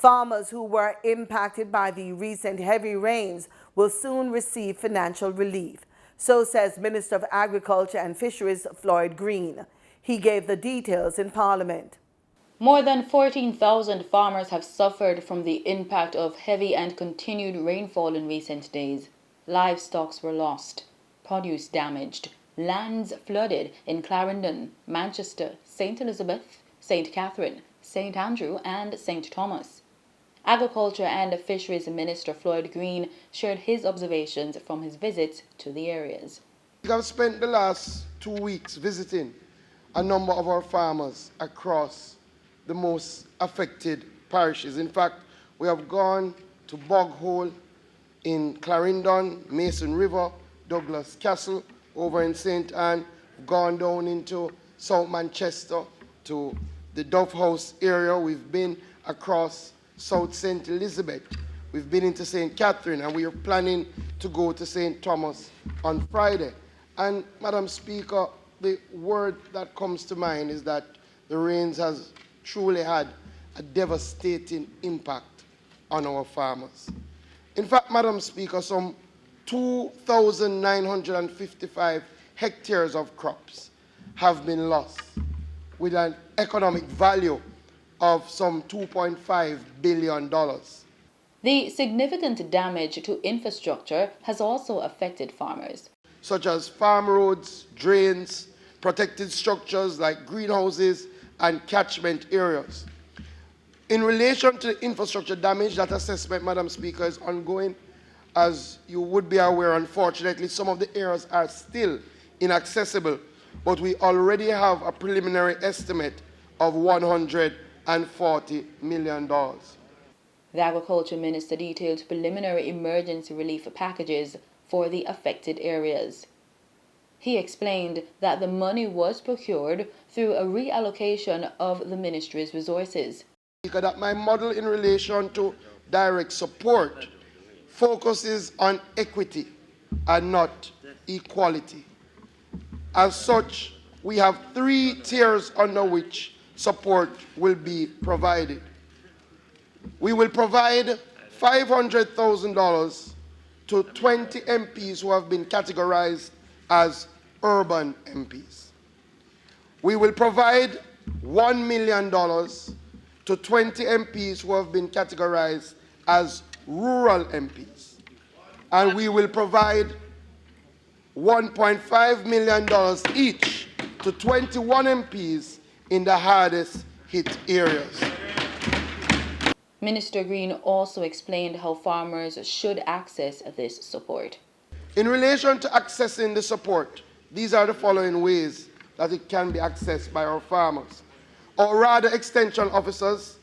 Farmers who were impacted by the recent heavy rains will soon receive financial relief. So says Minister of Agriculture and Fisheries Floyd Green. He gave the details in Parliament. More than 14,000 farmers have suffered from the impact of heavy and continued rainfall in recent days. Livestock were lost, produce damaged, lands flooded in Clarendon, Manchester, St. Elizabeth, St. Catherine, St. Andrew and St. Thomas. Agriculture and Fisheries Minister Floyd Green shared his observations from his visit to the areas. We have spent the last 2 weeks visiting a number of our farmers across the most affected parishes. In fact, we have gone to Bog Hole in Clarendon, Mason River, Douglas Castle, over in St. Anne, gone down into South Manchester to the Dove House area. We've been across South St. Elizabeth. We've been into St. Catherine, and we are planning to go to St. Thomas on Friday. And, Madam Speaker, the word that comes to mind is that the rains has truly had a devastating impact on our farmers. In fact, Madam Speaker, some 2,955 hectares of crops have been lost, with an economic value of some $2.5 billion. The significant damage to infrastructure has also affected farmers, such as farm roads, drains, protected structures like greenhouses and catchment areas. In relation to the infrastructure damage, that assessment, Madam Speaker, is ongoing. As you would be aware, unfortunately, some of the areas are still inaccessible, but we already have a preliminary estimate of $140 million. The Agriculture Minister detailed preliminary emergency relief packages for the affected areas. He explained that the money was procured through a reallocation of the ministry's resources. That my model in relation to direct support focuses on equity and not equality. As such, we have 3 tiers under which support will be provided. We will provide $500,000 to 20 MPs who have been categorized as urban MPs. We will provide $1 million to 20 MPs who have been categorized as rural MPs. And we will provide $1.5 million each to 21 MPs in the hardest hit areas. Minister Green also explained how farmers should access this support. In relation to accessing the support, these are the following ways that it can be accessed by our farmers. Our RADA extension officers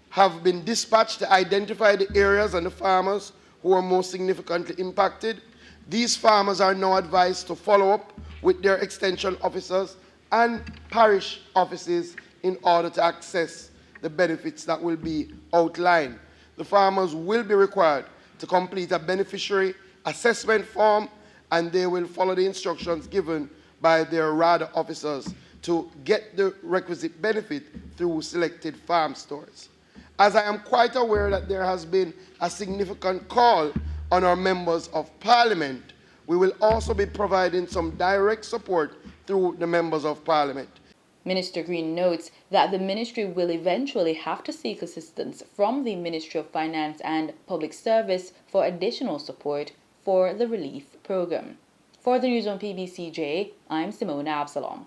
have been dispatched to identify the areas and the farmers who are most significantly impacted. These farmers are now advised to follow up with their extension officers and parish offices in order to access the benefits that will be outlined. The farmers will be required to complete a beneficiary assessment form, and they will follow the instructions given by their RADA officers to get the requisite benefit through selected farm stores. As I am quite aware that there has been a significant call on our members of Parliament, we will also be providing some direct support through the members of Parliament. Minister Green notes that the ministry will eventually have to seek assistance from the Ministry of Finance and Public Service for additional support for the relief program. For the news on PBCJ, I'm Simona Absalom.